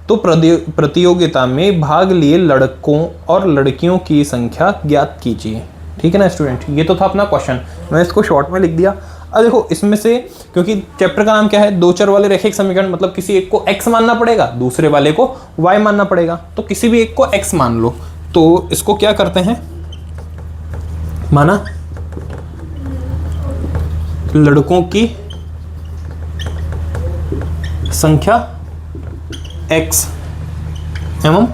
तो प्रतियोगिता में भाग लिए लड़कों और लड़कियों की संख्या ज्ञात कीजिए। ठीक है ना स्टूडेंट, ये तो था अपना क्वेश्चन, मैं इसको शॉर्ट में लिख दिया। अब देखो इसमें से, क्योंकि चैप्टर का नाम क्या है, दो चर वाले रैखिक समीकरण, मतलब किसी एक को x मानना पड़ेगा, दूसरे वाले को y मानना पड़ेगा। तो किसी भी एक को x मान लो, तो इसको क्या करते हैं, माना लड़कों की संख्या x एवं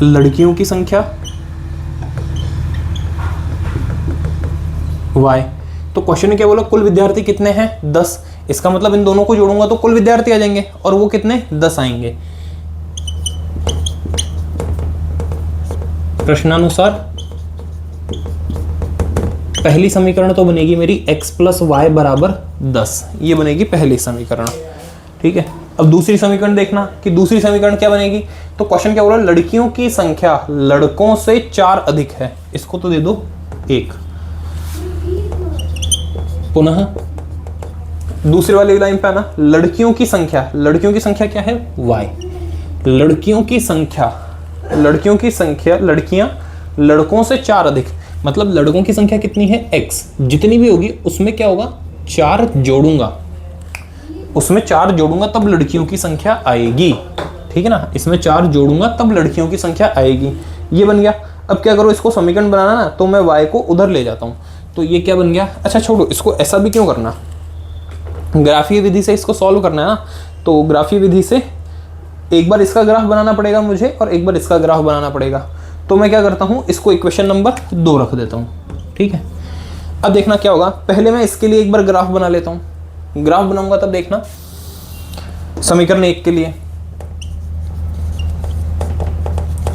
लड़कियों की संख्या y। तो क्वेश्चन में क्या बोला, कुल विद्यार्थी कितने हैं 10। इसका मतलब इन दोनों को जोड़ूंगा तो कुल विद्यार्थी आ जाएंगे, और वो कितने 10 आएंगे। प्रश्नानुसार पहली समीकरण तो बनेगी मेरी x प्लस वाई बराबर 10, ये बनेगी पहली समीकरण। ठीक है, अब दूसरी समीकरण देखना कि दूसरी समीकरण क्या बनेगी। तो क्वेश्चन क्या बोला, लड़कियों की संख्या लड़कों से 4 अधिक है, इसको तो दे दो 1। पुनः दूसरी वाली लाइन पे आना, लड़कियों की संख्या क्या है y। लड़कियों की संख्या लड़कियां लड़कों से 4 अधिक, मतलब लड़कों की संख्या कितनी है x, जितनी भी होगी उसमें क्या होगा 4 जोड़ूंगा, उसमें 4 जोड़ूंगा तब लड़कियों की संख्या आएगी। ठीक है ना, इसमें 4 जोड़ूंगा तब लड़कियों की संख्या आएगी। ये बन गया। अब क्या करो, इसको समीकरण बनाना ना, तो मैं y को उधर ले जाता हूँ, तो ये क्या बन गया। अच्छा छोड़ो, इसको ऐसा भी क्यों करना, ग्राफीय विधि से इसको सॉल्व करना है ना, तो ग्राफीय विधि से एक बार इसका ग्राफ बनाना पड़ेगा मुझे और एक बार इसका ग्राफ बनाना पड़ेगा। तो मैं क्या करता हूँ, इसको इक्वेशन नंबर 2 रख देता हूँ। ठीक है, अब देखना क्या होगा, पहले मैं इसके लिए एक बार ग्राफ बना लेता हूँ। ग्राफ बनाऊंगा तब देखना, समीकरण 1 के लिए,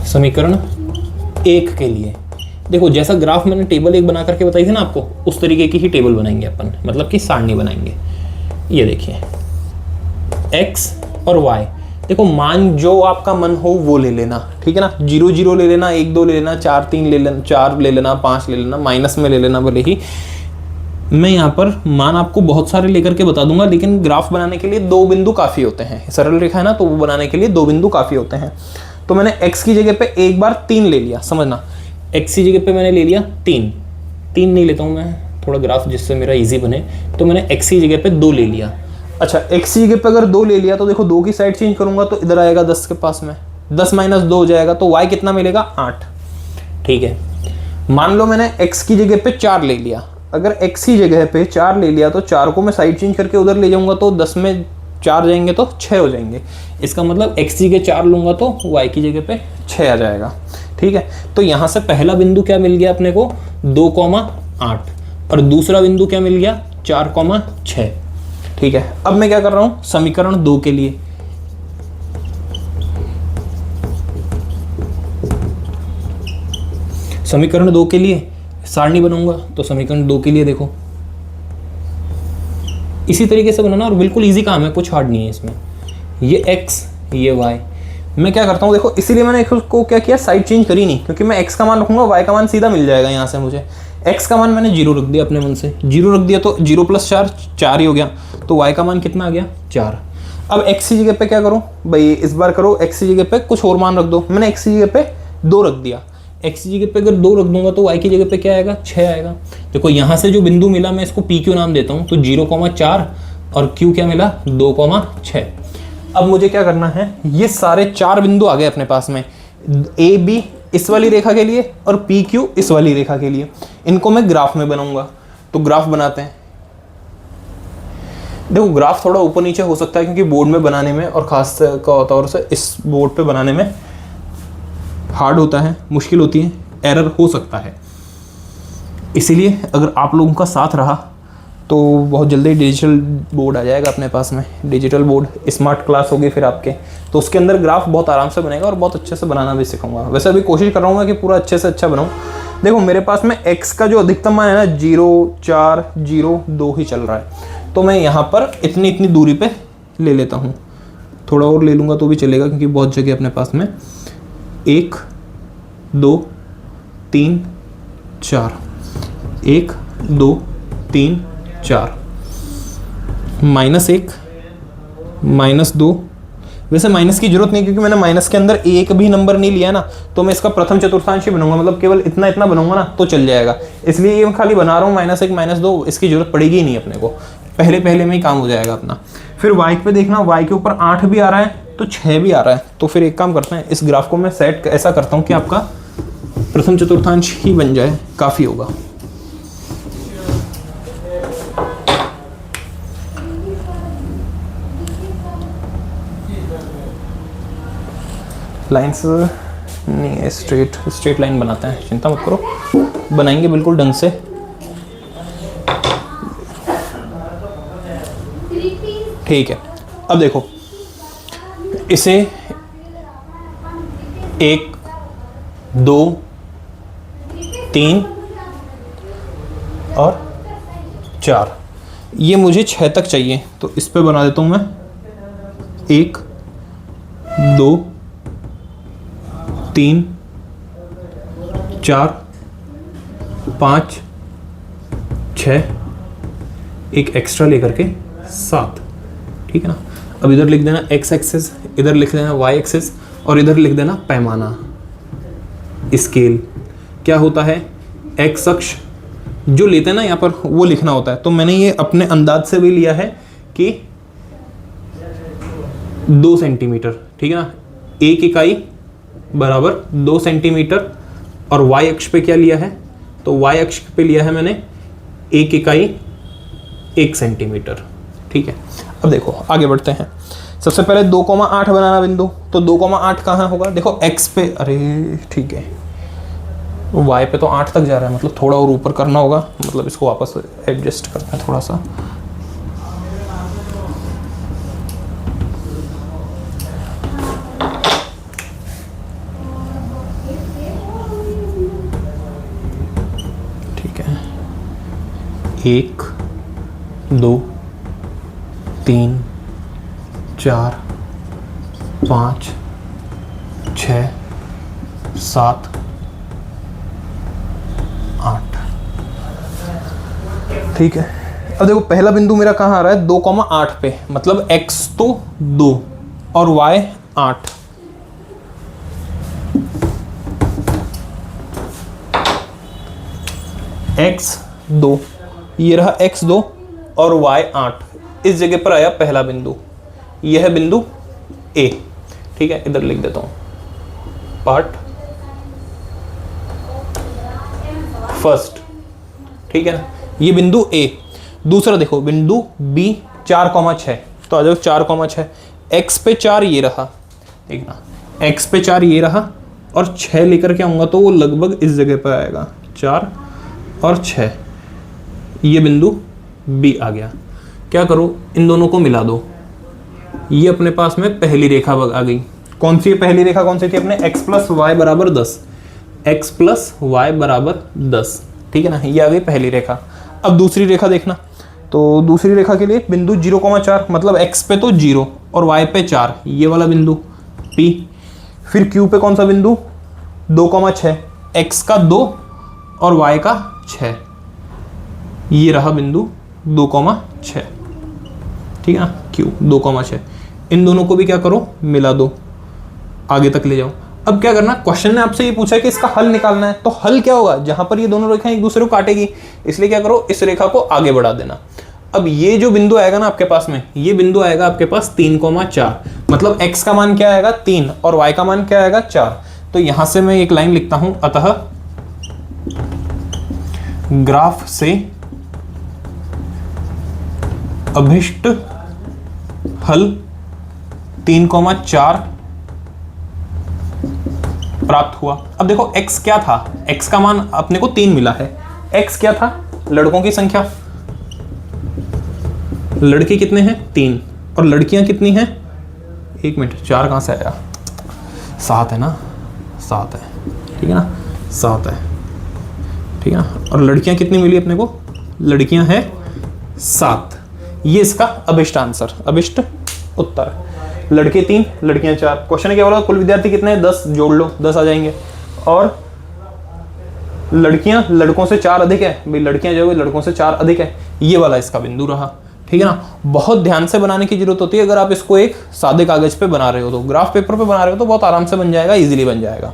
समीकरण 1 के लिए देखो, जैसा ग्राफ मैंने टेबल 1 बना करके बताई थी ना आपको, उस तरीके की ही टेबल बनाएंगे अपन, मतलब कि सारणी बनाएंगे। ये देखिए x और y, देखो मान जो आपका मन हो वो ले लेना। ठीक है ना, 0 0 ले लेना, 1 2 ले लेना, 4 3 ले लेना, 4 ले लेना, 5 ले लेना, माइनस में ले लेना भले ही। मैं यहाँ पर मान आपको बहुत सारे लेकर के बता दूंगा, लेकिन ग्राफ बनाने के लिए 2 बिंदु काफ़ी होते हैं। सरल रेखा है ना, तो वो बनाने के लिए 2 बिंदु काफ़ी होते हैं। तो मैंने x की जगह पे एक बार 3 ले लिया, समझना, x की जगह पे मैंने ले लिया 3 नहीं लेता हूँ मैं, थोड़ा ग्राफ जिससे मेरा इजी बने, तो मैंने x की जगह पे 2 ले लिया। अच्छा, x की जगह पे अगर 2 ले लिया तो देखो 2 की साइड चेंज करूंगा तो इधर आएगा 10 के पास में, 10 माइनस 2 हो जाएगा, तो y कितना मिलेगा 8। ठीक है, मान लो मैंने x की जगह पे 4 ले लिया, अगर x की जगह पे 4 ले लिया तो 4 को मैं साइड चेंज करके उधर ले जाऊंगा तो 10 में 4 जाएंगे तो 6 हो जाएंगे। इसका मतलब x की जगह 4 लूंगा तो y की जगह पे 6 आ जाएगा। ठीक है, तो यहाँ से पहला बिंदु क्या मिल गया अपने को 2,8, और दूसरा बिंदु क्या मिल गया 4,6। ठीक है, अब मैं क्या कर रहा हूँ, समीकरण 2 के लिए सारणी बनाऊंगा। तो समीकरण 2 के लिए देखो इसी तरीके से बनाना, और बिल्कुल इजी काम है, कुछ हार्ड नहीं है इसमें। ये x ये y, मैं क्या करता हूँ देखो, इसीलिए मैंने इसको क्या किया, साइड चेंज करी नहीं, क्योंकि मैं x का मान रखूंगा y का मान सीधा मिल जाएगा यहाँ से मुझे। x का मान मैंने 0 रख दिया, अपने मन से 0 रख दिया, तो 0 प्लस 4 4 ही हो गया, तो y का मान कितना आ गया 4। अब x की जगह पे क्या करूँ भाई, इस बार करो x की जगह पे कुछ और मान रख दो। मैंने x की जगह पे 2 रख दिया, x की जगह पे अगर 2 रख दूंगा तो y की जगह पे क्या आएगा 6 आएगा। देखो यहाँ से जो बिंदु मिला मैं इसको PQ नाम देता हूँ, तो 0,4 और Q क्या मिला 2,6। अब मुझे क्या करना है, ये सारे 4 बिंदु आ गए अपने पास में, AB इस वाली रेखा के लिए और PQ इस वाली रेखा के लिए, इनको मैं ग्राफ में बनाऊंगा। तो ग्राफ बनाते हैं। देखो ग्राफ थोड़ा ऊपर नीचे हो सकता है, क्योंकि बोर्ड में बनाने में और खास तौर से इस बोर्ड पे बनाने में हार्ड होता है, मुश्किल होती है, एरर हो सकता है। इसीलिए अगर आप लोगों का साथ रहा तो बहुत जल्दी डिजिटल बोर्ड आ जाएगा अपने पास में, डिजिटल बोर्ड, स्मार्ट क्लास होगी फिर आपके, तो उसके अंदर ग्राफ बहुत आराम से बनेगा और बहुत अच्छे से बनाना भी सिखाऊंगा। वैसे अभी कोशिश कर रहा हूँ मैं कि पूरा अच्छे से अच्छा बनाऊँ। देखो मेरे पास में x का जो अधिकतम मान है ना 0, 4, 0, 2 ही चल रहा है, तो मैं यहाँ पर इतनी दूरी पे ले लेता हूँ। थोड़ा और ले लूँगा तो भी चलेगा, क्योंकि बहुत जगह अपने पास में 1, 2, 3, 4, 1, 2, 3, 4। -1 -2, वैसे माइनस की जरूरत नहीं क्योंकि मैंने माइनस के अंदर एक भी नंबर नहीं लिया ना, तो मैं इसका प्रथम चतुर्थांश ही बनूंगा, मतलब केवल इतना इतना बनूंगा ना तो चल जाएगा। इसलिए ये मैं खाली बना रहा हूँ -1 -2, इसकी जरूरत पड़ेगी ही नहीं अपने को, पहले पहले में ही काम हो जाएगा अपना। फिर y पे देखना, y के ऊपर 8 भी आ रहा है तो 6 भी आ रहा है, तो फिर एक काम करते हैं, इस ग्राफ को मैं सेट ऐसा करता हूँ कि आपका प्रथम चतुर्थांश ही बन जाए, काफ़ी होगा। लाइन्स नहीं है, स्ट्रेट लाइन बनाते हैं, चिंता मत करो, बनाएंगे बिल्कुल ढंग से। ठीक है, अब देखो इसे 1 2 3 और 4, ये मुझे 6 तक चाहिए, तो इस पे बना देता हूं मैं 1 2 3 4 5 6, एक एक्स्ट्रा लेकर के 7, ठीक है ना। अब इधर लिख देना x एक्सिस, इधर लिख देना y एक्सिस, और इधर लिख देना पैमाना, स्केल। क्या होता है, x अक्ष जो लेते हैं ना यहाँ पर वो लिखना होता है, तो मैंने ये अपने अंदाज से भी लिया है कि 2 सेंटीमीटर, ठीक है ना, एक इकाई बराबर 2 सेंटीमीटर। और y अक्ष पे क्या लिया है, तो y अक्ष पे लिया है मैंने एक इकाई 1 सेंटीमीटर, ठीक है। अब देखो आगे बढ़ते हैं, सबसे पहले 2,8 बनाना बिंदु, तो 2,8 कहाँ होगा, देखो x पे, अरे ठीक है y पे तो 8 तक जा रहा है, मतलब थोड़ा और ऊपर करना होगा, मतलब इसको वापस एडजस्ट करते हैं थोड़ा सा। ठीक है, 1 2 3 4 5 6 7 8, ठीक है। अब देखो पहला बिंदु मेरा कहाँ आ रहा है, 2,8 पे, मतलब x तो 2 और y 8। x 2, ये रहा x 2 और y 8, इस जगह पर आया पहला बिंदु, यह है बिंदु A, ठीक है। इधर लिख देता हूं पार्ट फर्स्ट, ठीक है ना, ये बिंदु A। दूसरा देखो बिंदु B 4,6, तो आ जाओ 4,6, x पे 4 ये रहा, ठीक ना, x पे 4 ये रहा और 6 लेकर के आऊंगा तो वो लगभग इस जगह पर आएगा, 4 और 6, ये बिंदु B आ गया। क्या करो, इन दोनों को मिला दो, ये अपने पास में पहली रेखा आ गई। कौन सी पहली रेखा, कौन सी थी अपने, x प्लस वाई बराबर 10, x प्लस वाई बराबर 10, ठीक है ना, ये आ गई पहली रेखा। अब दूसरी रेखा देखना, तो दूसरी रेखा के लिए बिंदु 0,4, मतलब x पे तो 0 और y पे 4, ये वाला बिंदु P। फिर Q पे कौन सा बिंदु, 2,6, x का 2 और y का 6, ये रहा बिंदु 2,6, ठीक है ना, Q 2,6। इन दोनों को भी क्या करो, मिला दो, आगे तक ले जाओ। अब क्या करना, क्वेश्चन ने आपसे ये पूछा है कि इसका हल निकालना है, तो हल क्या होगा, जहां पर ये दोनों रेखाएं एक दूसरे को काटेगी, इसलिए क्या करो, इस रेखा को आगे बढ़ा देना। अब ये जो बिंदु आएगा ना आपके पास में, ये बिंदु आएगा आपके पास 3,4, मतलब x का मान क्या आएगा 3 और y का मान क्या आएगा 4। तो यहां से मैं एक लाइन लिखता हूं, अतः ग्राफ से अभिष्ट हल 3,4 प्राप्त हुआ। अब देखो x क्या था, x का मान अपने को 3 मिला है, x क्या था, लड़कों की संख्या, लड़के कितने हैं 3 और लड़कियां कितनी हैं, 1 मिनट 4 कहां से आया, 7 है ना, 7 है, ठीक है ना, 7 है, ठीक है ना। और लड़कियां कितनी मिली अपने को, लड़कियां हैं 7, ये इसका अभिष्ट आंसर, अभिष्ट उत्तर। लड़के 3 लड़कियां 4। क्वेश्चन क्या बोला, कुल विद्यार्थी कितने हैं 10, जोड़ लो 10 आ जाएंगे, और लड़कियां लड़कों से 4 अधिक है, भाई लड़कियां जो है लड़कों से 4 अधिक है, ये वाला इसका बिंदु रहा, ठीक है ना। बहुत ध्यान से बनाने की जरूरत होती है। अगर आप इसको एक सादे कागज पे बना रहे हो, तो ग्राफ पेपर पे बना रहे हो तो बहुत आराम से बन जाएगा, इजीली बन जाएगा।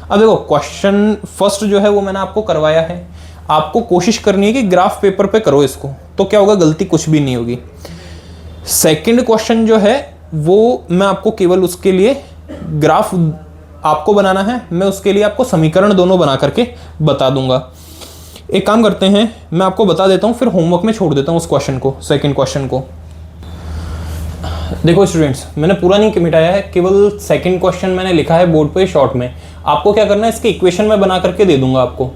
अब देखो क्वेश्चन फर्स्ट जो है वो मैंने आपको करवाया है, आपको कोशिश करनी है कि ग्राफ पेपर पे करो इसको, तो क्या होगा, गलती कुछ भी नहीं होगी। सेकंड क्वेश्चन जो है वो मैं आपको केवल उसके लिए ग्राफ आपको बनाना है, मैं उसके लिए आपको समीकरण दोनों बना करके बता दूंगा। एक काम करते हैं, मैं आपको बता देता हूं, फिर होमवर्क में छोड़ देता हूं उस क्वेश्चन को, सेकंड क्वेश्चन को। देखो स्टूडेंट्स, मैंने पूरा नहीं मिटाया है, केवल सेकंड क्वेश्चन मैंने लिखा है बोर्ड पे शॉर्ट में। आपको क्या करना है, इसके इक्वेशन में बना करके दे दूंगा आपको,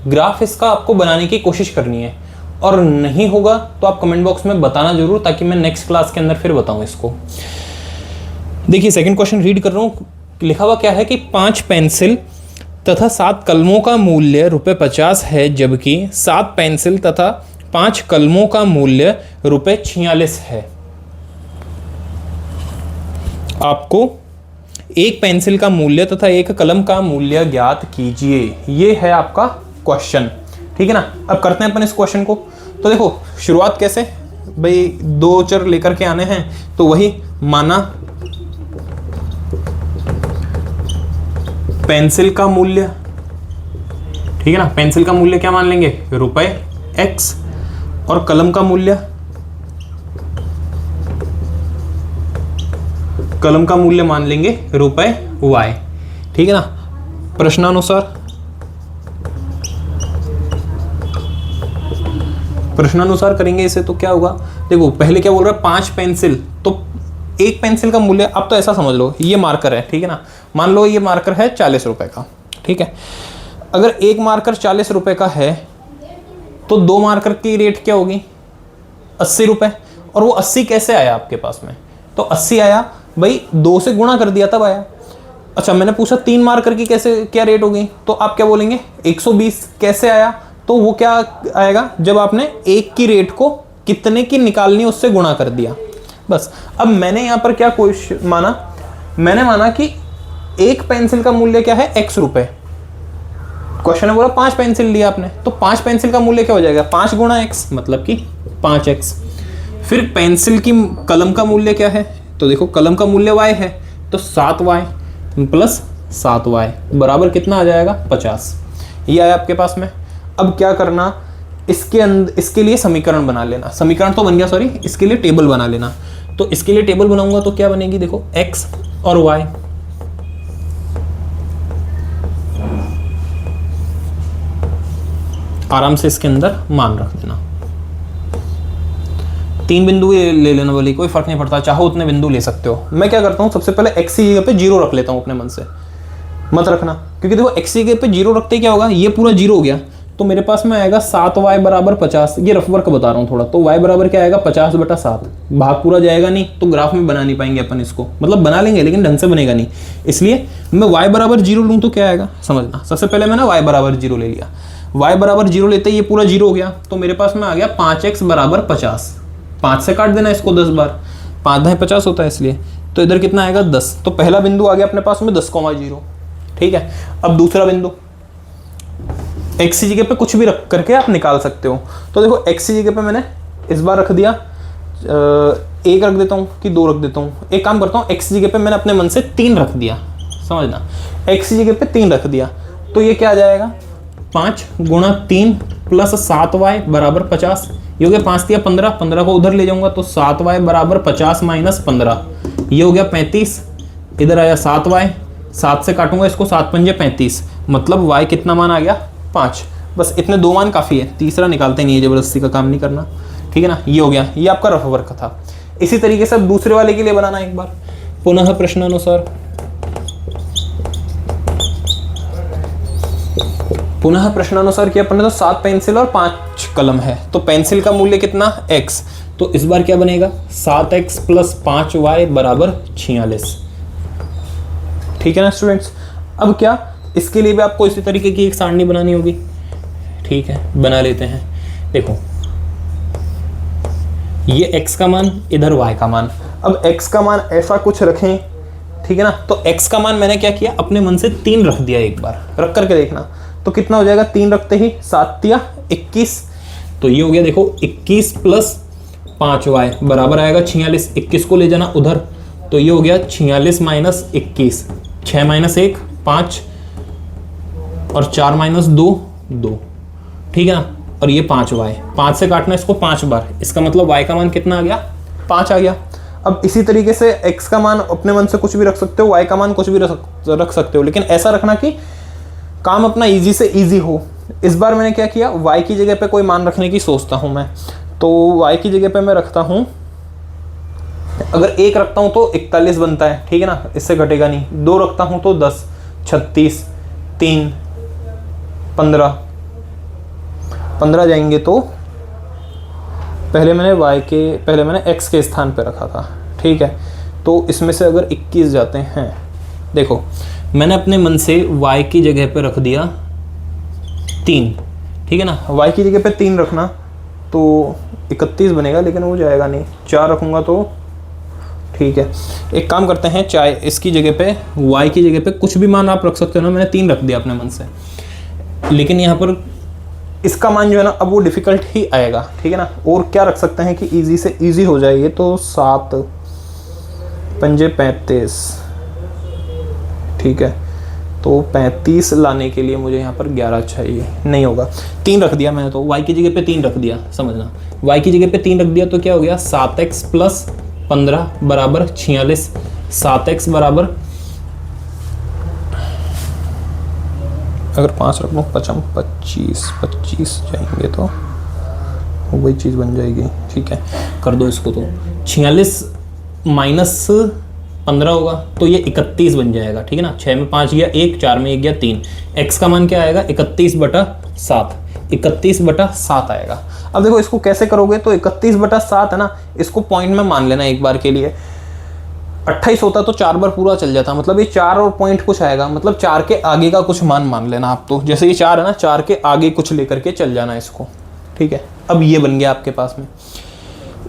ग्राफ इसका आपको बनाने की कोशिश करनी है, और नहीं होगा तो आप कमेंट बॉक्स में बताना जरूर, ताकि मैं नेक्स्ट क्लास के अंदर फिर बताऊं इसको। देखिए सेकंड क्वेश्चन रीड कर रहा हूँ, लिखा हुआ क्या है कि 5 पेंसिल तथा 7 कलमों का मूल्य ₹50 है, जबकि 7 पेंसिल तथा 5 कलमों का मूल्य ₹46 है। आपको एक पेंसिल का मूल्य तथा एक कलम का मूल्य ज्ञात कीजिए, ये है आपका क्वेश्चन, ठीक है ना। अब करते हैं अपन इस क्वेश्चन को। तो देखो शुरुआत कैसे भाई, 2 चर लेकर के आने हैं, तो वही माना पेंसिल का मूल्य, ठीक है ना, पेंसिल का मूल्य क्या मान लेंगे, ₹X, और कलम का मूल्य, कलम का मूल्य मान लेंगे ₹Y, ठीक है ना। प्रश्नानुसार करेंगे इसे, तो क्या होगा, देखो पहले क्या बोल रहा है, 5 पेंसिल, तो एक पेंसिल का मूल्य, अब तो ऐसा समझ लो ये मार्कर है, ठीक है ना, मान लो ये मार्कर है 40 रुपए का, ठीक है। अगर एक मार्कर 40 रुपए का है, तो 2 मार्कर की रेट क्या होगी, 80 रुपए। और वो 80 कैसे आया आपके पास में, तो 80 आया भाई 2 से गुणा कर दिया तब आया। अच्छा मैंने पूछा 3 मार्कर की कैसे क्या रेट होगी, तो आप क्या बोलेंगे 120 कैसे आया, तो वो क्या आएगा, जब आपने एक की रेट को कितने की निकालनी उससे गुणा कर दिया, बस। अब मैंने यहां पर क्या माना, मैंने माना कि एक पेंसिल का मूल्य क्या है, X रुपए। क्वेश्चन ने बोला 5 पेंसिल लिया आपने, तो 5 पेंसिल का मूल्य क्या हो जाएगा, 5 गुणा X, मतलब कि 5X। फिर पेंसिल की कलम का मूल्य क्या है, तो देखो कलम का मूल्य Y है, तो 7Y प्लस 7Y बराबर कितना आ जाएगा, 50। ये आया आपके पास में। अब क्या करना, इसके लिए समीकरण बना लेना, समीकरण तो बन गया, सॉरी, इसके लिए टेबल बना लेना। तो इसके लिए टेबल बनाऊंगा तो क्या बनेगी, देखो X और Y, आराम से इसके अंदर मान रख देना। 3 बिंदु ले लेना वाली, कोई फर्क नहीं पड़ता, चाहो उतने बिंदु ले सकते हो। मैं क्या करता हूं, सबसे पहले X की जगह पे 0 रख लेता हूं, अपने मन से मत रखना, क्योंकि देखो X की जगह पे 0 रखते क्या होगा, ये पूरा 0 हो गया, तो मेरे पास में आएगा 7Y बराबर 50। ये रफ वर्क बता रहा हूँ थोड़ा, तो Y बराबर क्या आएगा, 50/7। भाग पूरा जाएगा नहीं तो ग्राफ में बना नहीं पाएंगे अपन इसको, मतलब बना लेंगे लेकिन ढंग से बनेगा नहीं, इसलिए मैं Y बराबर 0 लूँ तो क्या आएगा, समझना। सबसे पहले मैंने Y बराबर 0 ले लिया, Y बराबर 0 लेते ही ये पूरा 0 हो गया, तो मेरे पास में आ गया 5X बराबर 50। 5 से काट देना इसको 10 बार, 5 × 50 होता है, इसलिए तो इधर कितना आएगा 10। तो पहला बिंदु आ गया अपने पास में 10,0, ठीक है। अब दूसरा बिंदु, X की जगह पे कुछ भी रख करके आप निकाल सकते हो। तो देखो X की जगह पे मैंने इस बार रख दिया 1 रख देता हूँ कि 2 रख देता हूँ, एक काम करता हूँ, X की जगह पे मैंने अपने मन से 3 रख दिया, समझना, X की जगह पे 3 रख दिया, तो ये क्या आ जाएगा, 5 × 3 प्लस 7Y बराबर 50। ये हो गया 5 × 15, 15 को उधर ले जाऊंगा तो 7Y बराबर 50 - 15, ये हो गया 35। इधर आया 7Y, 7 से काटूंगा इसको, 7 × 5 = 35, मतलब Y कितना मान आ गया, 5। बस इतने 2 मान काफ़ी है, तीसरा निकालते नहीं है, ज़बरदस्ती का काम नहीं करना, ठीक है ना। ये हो गया, ये आपका रफ वर्क था। इसी तरीके से दूसरे वाले के लिए बनाना एक बार, पुनः प्रश्नानुसार, किया अपन ने, तो 7 पेंसिल और 5 कलम है, तो पेंसिल का मूल्य कितना, X, तो इस बार क्या बनेगा, 7X + 5Y बराबर 46, ठीक है ना स्टूडेंट्स। अब क्या, इसके लिए भी आपको इसी तरीके की एक सारणी बनानी होगी, ठीक है, बना लेते हैं। देखो ये X का मान, इधर Y का मान। अब X का मान ऐसा कुछ रखें, ठीक है ना, तो X का मान मैंने क्या किया, अपने मन से 3 रख दिया, एक बार रख करके देखना तो कितना हो जाएगा, 3 रखते ही 7 × 21, तो ये हो गया देखो 21 + 5y बराबर आएगा 46। 21 को ले जाना उधर, तो ये हो गया 46 माइनस 21, 6 माइनस 1 5 और 4 माइनस 2 2, ठीक है ना। और ये 5y, 5 से काटना इसको 5 बार, इसका मतलब y का मान कितना आ गया, 5 आ गया। अब इसी तरीके से x का मान अपने मन से कुछ भी रख सकते हो, y का मान कुछ भी रख सकते हो, लेकिन ऐसा रखना कि काम अपना इजी से इजी हो। इस बार मैंने क्या किया, y की जगह पे कोई मान रखने की सोचता हूँ मैं, तो y की जगह पे मैं रखता हूँ, अगर 1 रखता हूँ तो 41 बनता है, ठीक है ना, इससे घटेगा नहीं। 2 रखता हूँ तो 10, 36, 3 15 जाएंगे, तो पहले मैंने x के स्थान पे रखा था, ठीक है। तो इसमें से अगर 21 जाते हैं, देखो मैंने अपने मन से y की जगह पे रख दिया 3, ठीक है ना। y की जगह पे 3 रखना तो 31 बनेगा, लेकिन वो जाएगा नहीं। 4 रखूँगा तो ठीक है, एक काम करते हैं, चाहे इसकी जगह पे y की जगह पे कुछ भी मान आप रख सकते हो ना, मैंने 3 रख दिया अपने मन से, लेकिन यहाँ पर इसका मान जो है ना अब वो डिफ़िकल्ट ही आएगा, ठीक है ना। और क्या रख सकते हैं कि इजी से इजी हो जाए ये, तो 7 पंजे 35, ठीक है। तो 35 लाने के लिए मुझे यहाँ पर 11 चाहिए, नहीं होगा। 3 रख दिया मैंने, तो y की जगह पे 3 रख दिया, समझना, y की जगह पे 3 रख दिया तो क्या हो गया, 7x प्लस 15 बराबर 46। 7x बराबर, अगर 5 रख लूँ 25 जाएंगे तो वही चीज़ बन जाएगी, ठीक है। कर दो इसको, तो 46 माइनस 15 होगा तो ये 31 बन जाएगा, ठीक है ना। 6 में 5 गया 1, 4 में 1 गया 3, x का मान क्या आएगा, 31/7, 31/7 आएगा। अब देखो इसको कैसे करोगे, तो 31/7 है ना, इसको पॉइंट में मान लेना एक बार के लिए। 28 होता तो 4 बार पूरा चल जाता, मतलब ये 4 और पॉइंट कुछ आएगा, मतलब 4 के आगे का कुछ मान लेना आप। तो जैसे ये 4 है ना, 4 के आगे कुछ लेकर के चल जाना इसको, ठीक है। अब ये बन गया आपके पास में।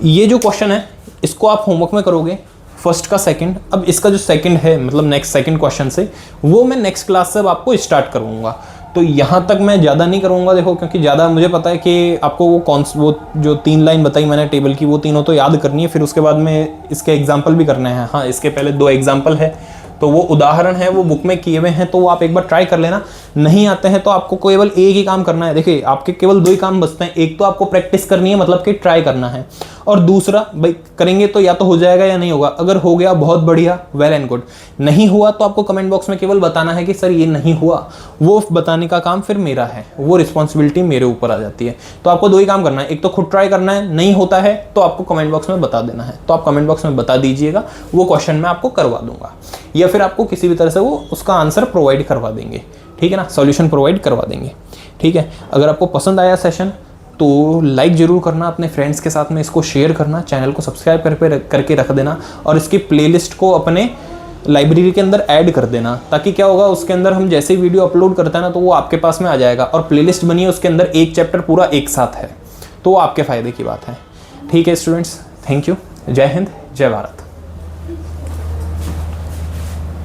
ये जो क्वेश्चन है इसको आप होमवर्क में करोगे, फर्स्ट का सेकंड। अब इसका जो सेकंड है, मतलब नेक्स्ट सेकंड क्वेश्चन से, वो मैं नेक्स्ट क्लास से अब आपको स्टार्ट करूँगा। तो यहाँ तक मैं ज़्यादा नहीं करूँगा, देखो, क्योंकि ज़्यादा मुझे पता है कि आपको वो जो 3 लाइन बताई मैंने टेबल की, वो तीनों तो याद करनी है, फिर उसके बाद में इसके एग्जाम्पल भी करने हैं। हाँ, इसके पहले 2 एग्जाम्पल है, तो वो उदाहरण है, वो बुक में किए हुए हैं, तो वो आप एक बार ट्राई कर लेना। नहीं आते हैं तो आपको केवल एक ही काम करना है। देखिए आपके केवल 2 ही काम बचते हैं, एक तो आपको प्रैक्टिस करनी है, मतलब कि ट्राई करना है, और दूसरा भाई करेंगे तो या तो हो जाएगा या नहीं होगा। अगर हो गया बहुत बढ़िया, वेल एंड गुड, नहीं हुआ तो आपको कमेंट बॉक्स में केवल बताना है कि सर ये नहीं हुआ। वो बताने का काम फिर मेरा है, वो रिस्पॉन्सिबिलिटी मेरे ऊपर आ जाती है। तो आपको 2 ही काम करना है, एक तो खुद ट्राई करना है, नहीं होता है तो आपको कमेंट बॉक्स में बता देना है। तो आप कमेंट बॉक्स में बता दीजिएगा, वो क्वेश्चन मैं आपको करवा दूंगा, या फिर आपको किसी भी तरह से वो उसका आंसर प्रोवाइड करवा देंगे, ठीक है ना, सॉल्यूशन प्रोवाइड करवा देंगे, ठीक है। अगर आपको पसंद आया सेशन तो लाइक ज़रूर करना, अपने फ्रेंड्स के साथ में इसको शेयर करना, चैनल को सब्सक्राइब करके रख देना, और इसकी प्लेलिस्ट को अपने लाइब्रेरी के अंदर ऐड कर देना, ताकि क्या होगा, उसके अंदर हम जैसे ही वीडियो अपलोड करते हैं ना, तो वो आपके पास में आ जाएगा। और प्लेलिस्ट बनी है, उसके अंदर एक चैप्टर पूरा एक साथ है, तो वो आपके फ़ायदे की बात है, ठीक है स्टूडेंट्स। थैंक यू, जय हिंद, जय भारत।